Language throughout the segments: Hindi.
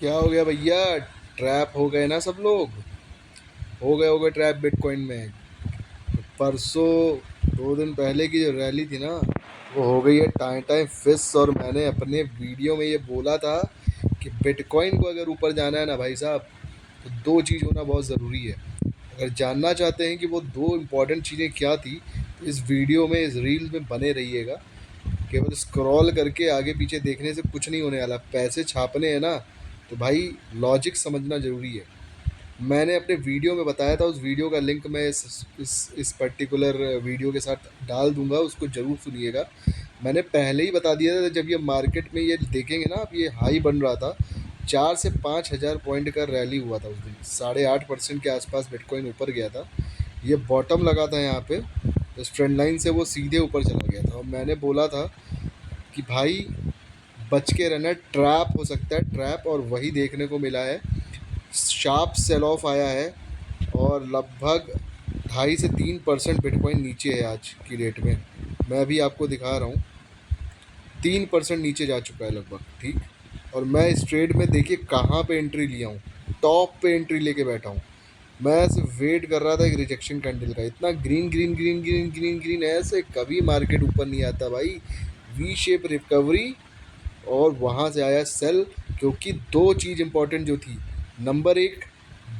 क्या हो गया भैया? ट्रैप हो गए ना सब लोग? हो गए ट्रैप बिटकॉइन में। परसों 2 दिन पहले की जो रैली थी ना, वो हो गई है टाइम टाइम फिस। और मैंने अपने वीडियो में ये बोला था कि बिटकॉइन को अगर ऊपर जाना है ना भाई साहब, तो दो चीज़ होना बहुत ज़रूरी है। अगर जानना चाहते हैं कि वो दो इम्पॉर्टेंट चीज़ें क्या थी, तो इस वीडियो में, इस रील में बने रहिएगा। केवल स्क्रॉल करके आगे पीछे देखने से कुछ नहीं होने वाला। पैसे छापने हैं ना, तो भाई लॉजिक समझना ज़रूरी है। मैंने अपने वीडियो में बताया था, उस वीडियो का लिंक मैं इस पर्टिकुलर वीडियो के साथ डाल दूंगा, उसको ज़रूर सुनिएगा। मैंने पहले ही बता दिया था, जब ये मार्केट में ये देखेंगे ना, अब ये हाई बन रहा था, 4 से 5 हज़ार पॉइंट का रैली हुआ था उस दिन, 8.5% के आसपास बिटकॉइन ऊपर गया था। ये बॉटम लगा था यहाँ पे, इस ट्रेंड लाइन से वो सीधे ऊपर चला गया था। और मैंने बोला था कि भाई बच के रहना, ट्रैप हो सकता है, ट्रैप। और वही देखने को मिला है। शार्प सेल ऑफ आया है और लगभग 2.5 से 3% बिटकॉइन नीचे है आज की डेट में। मैं अभी आपको दिखा रहा हूँ, 3% नीचे जा चुका है लगभग। ठीक। और मैं इस ट्रेड में देखिए कहाँ पे एंट्री लिया हूँ, टॉप पे एंट्री लेके बैठा हूँ। मैं सिर्फ वेट कर रहा था एक रिजेक्शन कैंडल का। इतना green green green green green green, ऐसे कभी मार्केट ऊपर नहीं आता भाई। वी शेप रिकवरी, और वहाँ से आया सेल। क्योंकि दो चीज़ इंपॉर्टेंट जो थी, नंबर एक,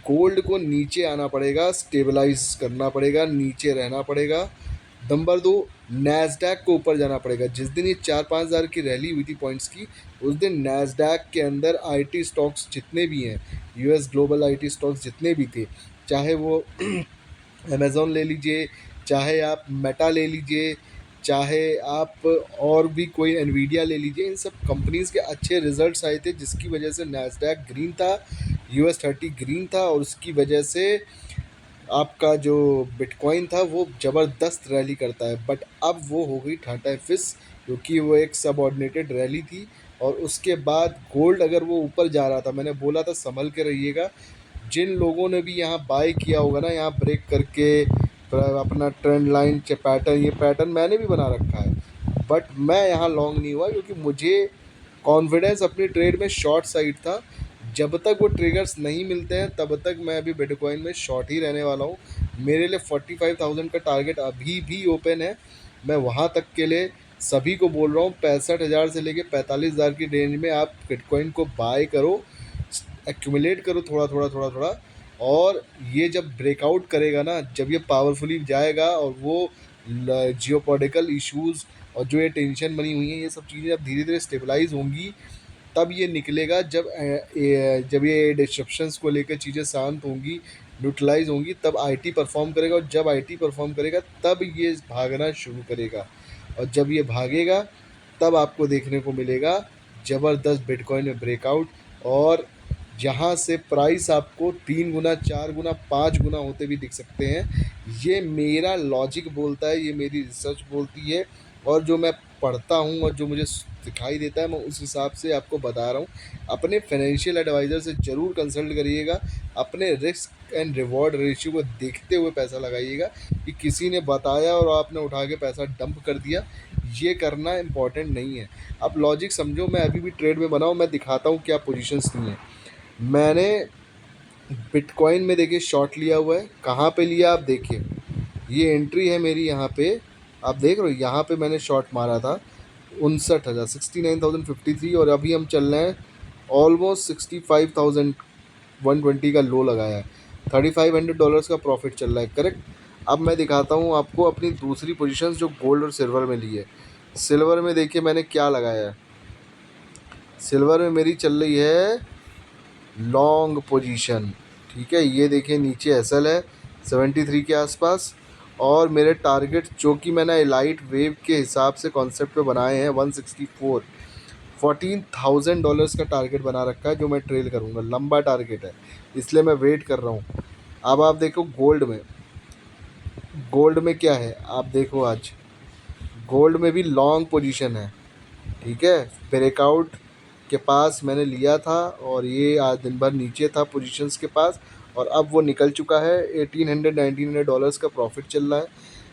गोल्ड को नीचे आना पड़ेगा, स्टेबलाइज करना पड़ेगा, नीचे रहना पड़ेगा। नंबर दो, नैस्डैक को ऊपर जाना पड़ेगा। जिस दिन ये 4-5 हज़ार की रैली हुई थी पॉइंट्स की, उस दिन नैस्डैक के अंदर आईटी स्टॉक्स जितने भी हैं, यूएस ग्लोबल आईटी स्टॉक्स जितने भी थे, चाहे वो अमेज़ॉन ले लीजिए, चाहे आप मेटा ले लीजिए, चाहे आप और भी कोई एनवीडिया ले लीजिए, इन सब कंपनीज़ के अच्छे रिजल्ट्स आए थे, जिसकी वजह से नैस्डैक ग्रीन था, US 30 ग्रीन था। और उसकी वजह से आपका जो बिटकॉइन था वो ज़बरदस्त रैली करता है। बट अब वो हो गई ठाटा फिस, क्योंकि वो एक सबऑर्डिनेटेड रैली थी। और उसके बाद गोल्ड अगर वो ऊपर जा रहा था, मैंने बोला था संभल के रहिएगा। जिन लोगों ने भी यहाँ बाय किया होगा ना, यहाँ ब्रेक करके अपना ट्रेंड लाइन पैटर्न, ये पैटर्न मैंने भी बना रखा है, बट मैं यहाँ लॉन्ग नहीं हुआ, क्योंकि मुझे कॉन्फिडेंस अपनी ट्रेड में शॉर्ट साइड था। जब तक वो ट्रिगर्स नहीं मिलते हैं, तब तक मैं अभी बिटकॉइन में शॉर्ट ही रहने वाला हूँ। मेरे लिए 45,000 का टारगेट अभी भी ओपन है। मैं वहाँ तक के लिए सभी को बोल रहा हूँ, 65,000 से लेके 45,000 की रेंज में आप बिटकॉइन को बाय करो, एक्यूमुलेट करो थोड़ा थोड़ा थोड़ा थोड़ा। और ये जब ब्रेकआउट करेगा ना, जब ये पावरफुली जाएगा, और वो जियोपॉलिटिकल इश्यूज़ और जो ये टेंशन बनी हुई है, ये सब चीज़ें अब धीरे धीरे स्टेबलाइज होंगी, तब ये निकलेगा। जब ये डिस्ट्रप्शंस को लेकर चीज़ें शांत होंगी, न्यूट्रलाइज होंगी, तब आईटी परफॉर्म करेगा। और जब आईटी परफॉर्म करेगा, तब ये भागना शुरू करेगा। और जब ये भागेगा, तब आपको देखने को मिलेगा ज़बरदस्त बिटकॉइन में ब्रेकआउट। और जहाँ से प्राइस आपको 3 गुना, 4 गुना, 5 गुना होते भी दिख सकते हैं। ये मेरा लॉजिक बोलता है, ये मेरी रिसर्च बोलती है। और जो मैं पढ़ता हूँ और जो मुझे दिखाई देता है, मैं उस हिसाब से आपको बता रहा हूँ। अपने फाइनेंशियल एडवाइज़र से ज़रूर कंसल्ट करिएगा। अपने रिस्क एंड रिवॉर्ड रेशियो को देखते हुए पैसा लगाइएगा, कि किसी ने बताया और आपने उठा के पैसा डंप कर दिया, ये करना इम्पॉर्टेंट नहीं है। अब लॉजिक समझो, मैं अभी भी ट्रेड में बनाऊँ, मैं दिखाता हूँ क्या पोजीशंस ली हैं मैंने। बिटकॉइन में देखिए शॉर्ट लिया हुआ है, कहाँ पे लिया आप देखिए, ये एंट्री है मेरी यहाँ पे, आप देख रहे हो, यहाँ पे मैंने शॉर्ट मारा था 59,000, 69,053। और अभी हम चल रहे हैं ऑलमोस्ट 65,120 का लो लगाया है, $3,500 का प्रॉफिट चल रहा है, करेक्ट। अब मैं दिखाता हूँ आपको अपनी दूसरी पोजीशंस, जो गोल्ड और सिल्वर में ली है। सिल्वर में देखिए मैंने क्या लगाया है। सिल्वर में मेरी चल रही है लॉन्ग पोजीशन। ठीक है, ये देखिए नीचे एसएल है 73 के आसपास। और मेरे टारगेट जो कि मैंने लाइट वेव के हिसाब से कॉन्सेप्ट पे बनाए हैं, 164, $14,000 का टारगेट बना रखा है, जो मैं ट्रेल करूँगा। लंबा टारगेट है, इसलिए मैं वेट कर रहा हूँ। अब आप देखो गोल्ड में, गोल्ड में क्या है आप देखो, आज गोल्ड में भी लॉन्ग पोजीशन है। ठीक है, ब्रेकआउट के पास मैंने लिया था, और ये आज दिन भर नीचे था पोजीशंस के पास, और अब वो निकल चुका है। 1800 $1,900 का प्रॉफिट चल रहा है।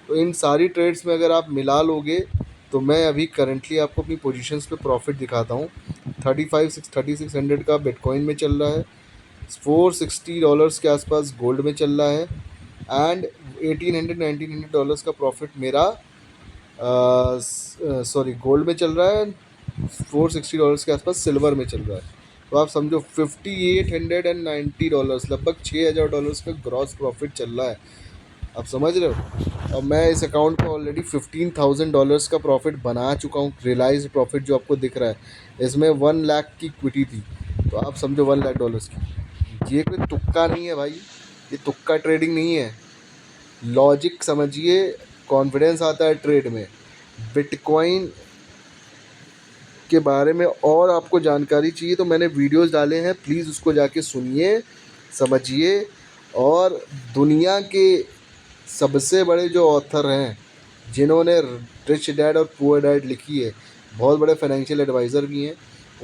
तो इन सारी ट्रेड्स में अगर आप मिला लोगे, तो मैं अभी करंटली आपको अपनी पोजीशंस पे प्रॉफिट दिखाता हूँ। $3600 का बिटकॉइन में चल रहा है, $460 के आसपास गोल्ड में चल रहा है, एंड $1800-1900 का प्रॉफिट मेरा सॉरी गोल्ड में चल रहा है, $460 के आसपास सिल्वर में चल रहा है। तो आप समझो $5890, लगभग $6000 का ग्रॉस प्रॉफिट चल रहा है। आप समझ रहे हो। और मैं इस अकाउंट को ऑलरेडी $15,000 का प्रॉफिट बना चुका हूँ। रियलाइज प्रॉफिट जो आपको दिख रहा है, इसमें 1 लाख की इक्विटी थी, तो आप समझो $1 लाख की। ये कोई तुक्का नहीं है भाई, ये तुक्का ट्रेडिंग नहीं है, लॉजिक समझिए। कॉन्फिडेंस आता है ट्रेड में। बिटकॉइन के बारे में और आपको जानकारी चाहिए तो मैंने वीडियोस डाले हैं, प्लीज़ उसको जाके सुनिए, समझिए। और दुनिया के सबसे बड़े जो ऑथर हैं, जिन्होंने रिच डैड और पुअर डैड लिखी है, बहुत बड़े फाइनेंशियल एडवाइज़र भी हैं,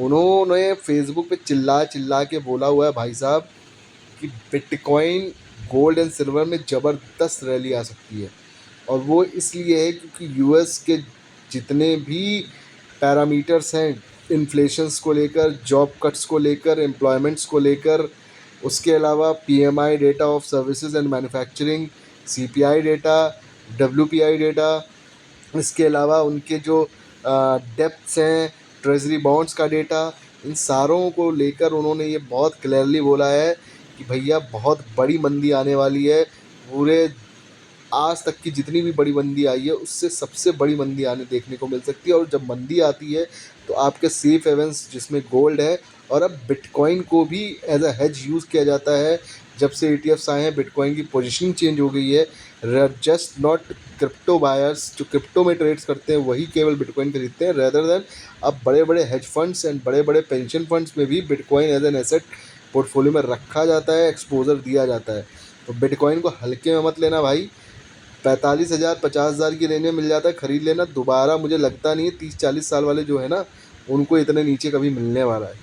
उन्होंने फेसबुक पे चिल्ला चिल्ला के बोला हुआ है भाई साहब कि बिटकॉइन गोल्ड एंड सिल्वर में ज़बरदस्त रैली आ सकती है। और वो इसलिए है क्योंकि यूएस के जितने भी पैरामीटर्स हैं, इन्फ्लेशंस को लेकर, जॉब कट्स को लेकर, एम्प्लॉयमेंट्स को लेकर, उसके अलावा PMI data of services and manufacturing, CPI data, WPI data, इसके अलावा उनके जो डेप्थ्स हैं, ट्रेजरी बॉन्ड्स का डेटा, इन सारों को लेकर उन्होंने ये बहुत क्लियरली बोला है कि भैया बहुत बड़ी मंदी आने वाली है। पूरे आज तक की जितनी भी बड़ी मंदी आई है उससे सबसे बड़ी मंदी आने देखने को मिल सकती है। और जब मंदी आती है तो आपके सेफ हेवन्स जिसमें गोल्ड है, और अब बिटकॉइन को भी एज अ हेज यूज़ किया जाता है। जब से ETFs आए हैं, बिटकॉइन की पोजीशनिंग चेंज हो गई है। जस्ट नॉट क्रिप्टो बायर्स जो क्रिप्टो में ट्रेड्स करते हैं वही केवल बिटकॉइन खरीदते हैं, रेदर देन अब बड़े बड़े हेज फंड्स एंड बड़े बड़े पेंशन फंड्स में भी bitcoin as an asset portfolio में रखा जाता है, एक्सपोजर दिया जाता है। तो बिटकॉइन को हल्के में मत लेना भाई। 45,000 50,000 की रेंज में मिल जाता है, ख़रीद लेना। दोबारा मुझे लगता नहीं है 30-40 साल वाले जो है ना, उनको इतने नीचे कभी मिलने वाला है,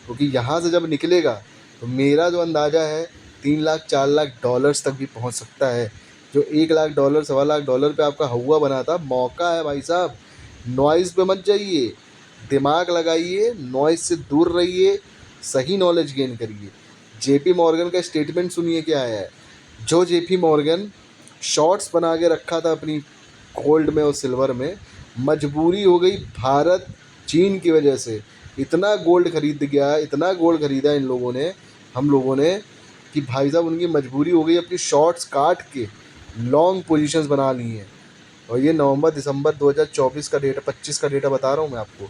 क्योंकि यहाँ से जब निकलेगा तो मेरा जो अंदाज़ा है 3 लाख 4 लाख डॉलर्स तक भी पहुँच सकता है। जो 1 लाख डॉलर सवा लाख डॉलर पे आपका हुआ बना था, मौका है भाई साहब। नॉइज़ पे मत जाइए, दिमाग लगाइए, नॉइज़ से दूर रहिए, सही नॉलेज गेन करिए। JP मॉर्गन का स्टेटमेंट सुनिए क्या आया है। जो JP मॉर्गन शॉर्ट्स बना के रखा था अपनी गोल्ड में और सिल्वर में, मजबूरी हो गई भारत चीन की वजह से, इतना गोल्ड खरीद गया, इतना गोल्ड खरीदा इन लोगों ने, हम लोगों ने, कि भाई साहब उनकी मजबूरी हो गई अपनी शॉर्ट्स काट के लॉन्ग पोजीशंस बना ली हैं। और ये नवंबर दिसंबर 2024 का डेटा 25 का डेटा बता रहा हूँ मैं आपको,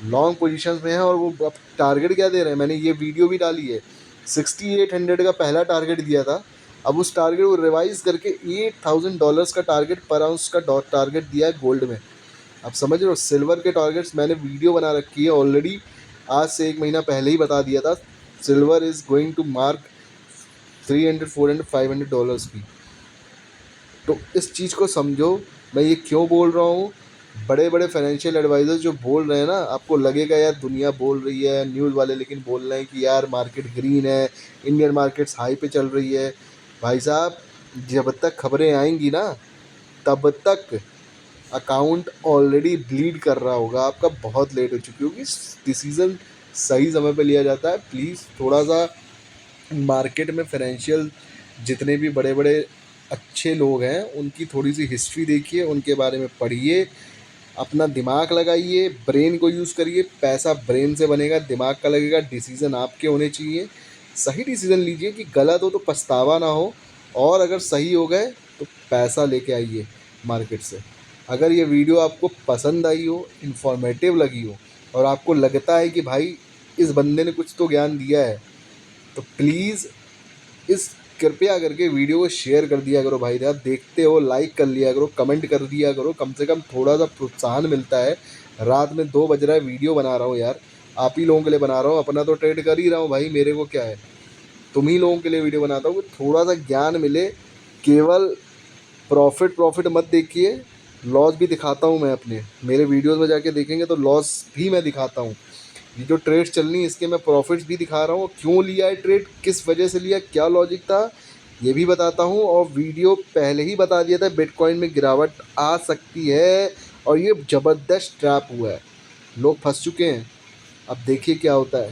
लॉन्ग पोजीशंस में है। और वो अब टारगेट क्या दे रहे हैं, मैंने ये वीडियो भी डाली है। 6800 का पहला टारगेट दिया था, अब उस टारगेट को रिवाइज करके $8,000 का टारगेट पर आउंस का टारगेट दिया है गोल्ड में। आप समझ रहे हो। सिल्वर के टारगेट्स मैंने वीडियो बना रखी है ऑलरेडी, आज से 1 महीना पहले ही बता दिया था। Silver is going to mark $300 $400 $500 की। तो इस चीज़ को समझो, मैं ये क्यों बोल रहा हूँ। बड़े बड़े फाइनेंशियल एडवाइज़र्स जो बोल रहे हैं ना, आपको लगेगा यार दुनिया बोल रही है, न्यूज़ वाले लेकिन बोल रहे हैं कि यार मार्केट ग्रीन है, इंडियन मार्केट्स हाई पे चल रही है। भाई साहब जब तक खबरें आएंगी ना, तब तक अकाउंट ऑलरेडी ब्लीड कर रहा होगा आपका, बहुत लेट हो चुकी होगी। डिसीज़न सही समय पे लिया जाता है। प्लीज़ थोड़ा सा मार्केट में फाइनेंशियल जितने भी बड़े बड़े अच्छे लोग हैं उनकी थोड़ी सी हिस्ट्री देखिए, उनके बारे में पढ़िए, अपना दिमाग लगाइए, ब्रेन को यूज़ करिए। पैसा ब्रेन से बनेगा, दिमाग का लगेगा। डिसीज़न आपके होने चाहिए, सही डिसीज़न लीजिए कि गलत हो तो पछतावा ना हो, और अगर सही हो गए तो पैसा लेके आइए मार्केट से। अगर ये वीडियो आपको पसंद आई हो, इन्फॉर्मेटिव लगी हो, और आपको लगता है कि भाई इस बंदे ने कुछ तो ज्ञान दिया है, तो प्लीज़ इस कृपया करके वीडियो को शेयर कर दिया करो भाई। आप देखते हो, लाइक कर लिया करो, कमेंट कर दिया करो, कम से कम थोड़ा सा प्रोत्साहन मिलता है। रात में 2 बज रहा है, वीडियो बना रहा हूँ यार, आप ही लोगों के लिए बना रहा हूँ, अपना तो ट्रेड कर ही रहा हूँ भाई, मेरे को क्या है, तुम ही लोगों के लिए वीडियो बनाता हूँ कि थोड़ा सा ज्ञान मिले। केवल प्रॉफिट मत देखिए, लॉस भी दिखाता हूँ मैं अपने, मेरे वीडियोज़ में जाके देखेंगे तो लॉस भी मैं दिखाता हूँ। ये जो ट्रेड्स चल रही है इसके मैं प्रॉफिट्स भी दिखा रहा हूँ, क्यों लिया है ट्रेड, किस वजह से लिया, क्या लॉजिक था, ये भी बताता हूँ। और वीडियो पहले ही बता दिया था बिटकॉइन में गिरावट आ सकती है, और ये ज़बरदस्त ट्रैप हुआ है, लोग फंस चुके हैं। अब देखिए क्या होता है,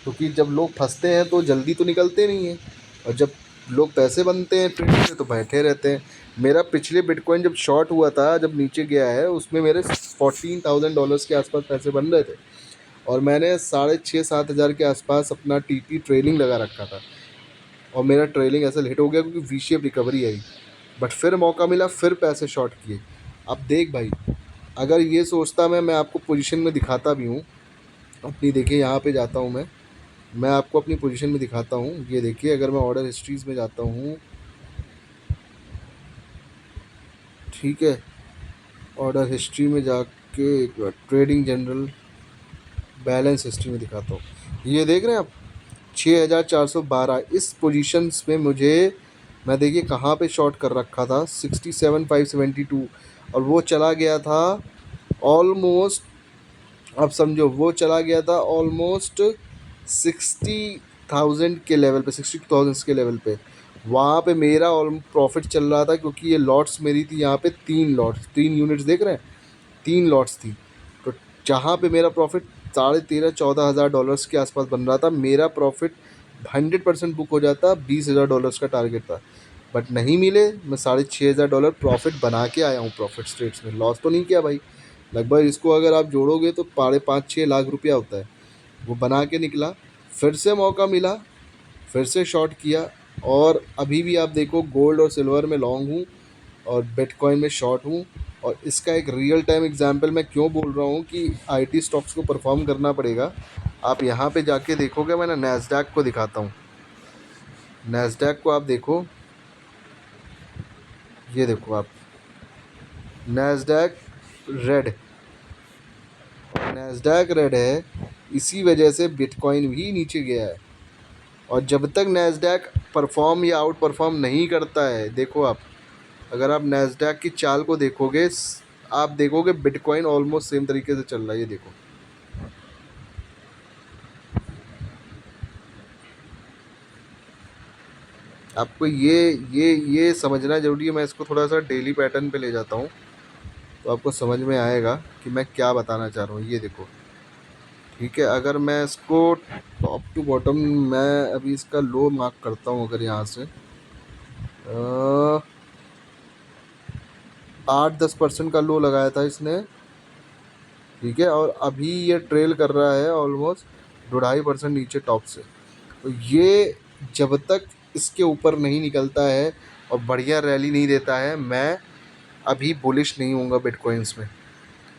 क्योंकि जब लोग फंसते हैं तो जल्दी तो निकलते नहीं हैं, और जब लोग पैसे बनते हैं ट्रेडिंग में तो बैठे रहते हैं। मेरा पिछले बिटकॉइन जब शॉर्ट हुआ था, जब नीचे गया है, उसमें मेरे $14,000 के आसपास पैसे बन रहे थे, और मैंने 6,500-7,000 के आसपास अपना टीपी ट्रेलिंग लगा रखा था, और मेरा ट्रेलिंग ऐसे हिट हो गया क्योंकि V shape recovery I. But फिर मौका मिला, फिर पैसे शॉर्ट किए। अब देख भाई, अगर ये सोचता मैं आपको पोजीशन में दिखाता भी हूँ अपनी, देखिए यहाँ पे जाता हूँ मैं आपको अपनी पोजीशन में दिखाता हूँ। ये देखिए, अगर मैं ऑर्डर हिस्ट्रीज में जाता हूँ, ठीक है, ऑर्डर हिस्ट्री में जाके एक बार ट्रेडिंग जनरल बैलेंस हिस्ट्री में दिखाता हूँ। ये देख रहे हैं आप, 6,412 इस पोजीशंस में मुझे, मैं देखिए कहाँ पे शॉर्ट कर रखा था, 67,572, और वो चला गया था ऑलमोस्ट, अब समझो वो चला गया था ऑलमोस्ट 60,000 के लेवल पे, 62,000 के लेवल पे। वहाँ पे मेरा ऑल प्रॉफिट चल रहा था, क्योंकि ये लॉट्स मेरी थी यहाँ पे, 3 लॉट्स, 3 यूनिट्स देख रहे हैं, 3 लॉट्स थी। तो जहाँ पे मेरा प्रॉफिट 13,000-14,000 के आसपास बन रहा था, मेरा प्रॉफिट 100% बुक हो जाता, $20,000 का टारगेट था। बट नहीं मिले, मैं $6,500 प्रॉफिट बना के आया हूँ प्रॉफिट स्ट्रेट्स में, लॉस तो नहीं किया भाई। लगभग इसको अगर आप जोड़ोगे तो 5.5-6 लाख रुपया होता है, वो बना के निकला। फिर से मौका मिला, फिर से शॉर्ट किया, और अभी भी आप देखो गोल्ड और सिल्वर में लॉन्ग हूँ, और बिटकॉइन में शॉर्ट हूँ। और इसका एक रियल टाइम एग्जांपल मैं क्यों बोल रहा हूँ कि आईटी स्टॉक्स को परफॉर्म करना पड़ेगा, आप यहाँ पे जाके देखोगे, मैं ना नैस्डैक को दिखाता हूँ। नैस्डैक को आप देखो, ये देखो आप, नैस्डैक रेड, नैस्डैक रेड है, इसी वजह से बिटकॉइन भी नीचे गया है। और जब तक नैस्डैक परफॉर्म या आउट परफॉर्म नहीं करता है, देखो आप, अगर आप नैस्डैक की चाल को देखोगे, आप देखोगे बिटकॉइन ऑलमोस्ट सेम तरीके से चल रहा है। ये देखो, आपको ये समझना ज़रूरी है। मैं इसको थोड़ा सा डेली पैटर्न पे ले जाता हूँ, तो आपको समझ में आएगा कि मैं क्या बताना चाह रहा हूँ। ये देखो, ठीक है, अगर मैं इसको टॉप टू बॉटम, मैं अभी इसका लो मार्क करता हूँ, अगर यहाँ से 8-10% का लो लगाया था इसने, ठीक है, और अभी ये ट्रेल कर रहा है ऑलमोस्ट 2.5% नीचे टॉप से। तो ये जब तक इसके ऊपर नहीं निकलता है और बढ़िया रैली नहीं देता है, मैं अभी बुलिश नहीं हूँगा बिटकॉइंस में,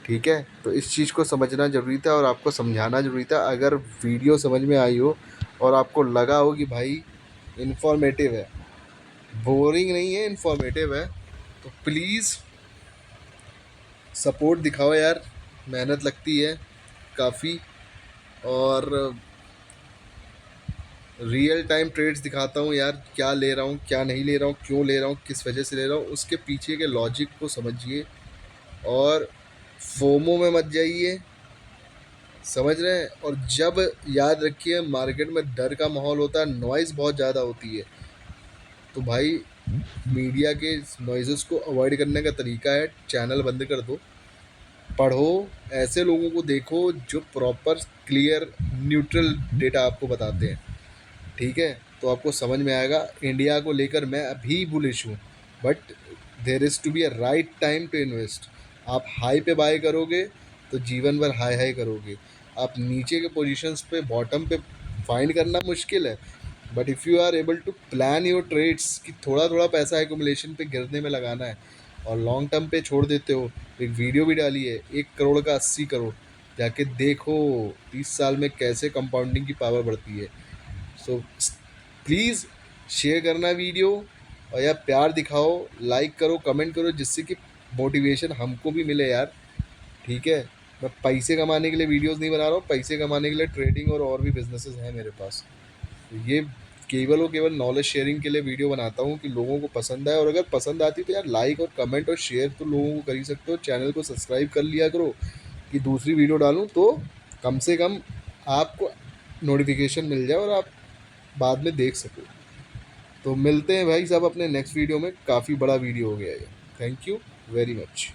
ठीक है। तो इस चीज़ को समझना ज़रूरी था और आपको समझाना ज़रूरी था। अगर वीडियो समझ में आई हो और आपको लगा हो कि भाई इन्फॉर्मेटिव है, बोरिंग नहीं है, इन्फॉर्मेटिव है, तो प्लीज़ सपोर्ट दिखाओ यार, मेहनत लगती है काफ़ी, और रियल टाइम ट्रेड्स दिखाता हूँ यार, क्या ले रहा हूँ, क्या नहीं ले रहा हूँ, क्यों ले रहा हूँ, किस वजह से ले रहा हूँ, उसके पीछे के लॉजिक को समझिए, और फोमो में मत जाइए, समझ रहे हैं। और जब, याद रखिए, मार्केट में डर का माहौल होता है, नॉइज़ बहुत ज़्यादा होती है, तो भाई मीडिया के नॉइज़ेस को अवॉइड करने का तरीका है चैनल बंद कर दो, पढ़ो, ऐसे लोगों को देखो जो प्रॉपर क्लियर न्यूट्रल डेटा आपको बताते हैं, ठीक है। तो आपको समझ में आएगा। इंडिया को लेकर मैं अभी बुलिश हूँ, but there is to be a right time to invest. आप हाई पे बाय करोगे तो जीवन भर हाई हाई करोगे, आप नीचे के पोजीशंस पे, बॉटम पे फाइंड करना मुश्किल है, but if you are able to plan your trades कि थोड़ा थोड़ा पैसा एक्यूमुलेशन पे गिरने में लगाना है और लॉन्ग टर्म पे छोड़ देते हो। एक वीडियो भी डाली है, 1 करोड़ का 80 करोड़, जाके देखो 30 साल में कैसे कंपाउंडिंग की पावर बढ़ती है। सो प्लीज़ शेयर करना वीडियो, और या प्यार दिखाओ, लाइक करो, कमेंट करो, जिससे कि मोटिवेशन हमको भी मिले यार, ठीक है। मैं पैसे कमाने के लिए वीडियोस नहीं बना रहा हूँ, पैसे कमाने के लिए ट्रेडिंग और भी बिजनेसेस हैं मेरे पास। तो ये केवल और केवल नॉलेज शेयरिंग के लिए वीडियो बनाता हूँ कि लोगों को पसंद आए, और अगर पसंद आती तो यार लाइक और कमेंट और शेयर तो लोगों को कर ही सकते हो। चैनल को सब्सक्राइब कर लिया करो कि दूसरी वीडियो डालूँ तो कम से कम आपको नोटिफिकेशन मिल जाए और आप बाद में देख सको। तो मिलते हैं भाई साहब अपने नेक्स्ट वीडियो में, काफ़ी बड़ा वीडियो हो गया है। Thank you very much.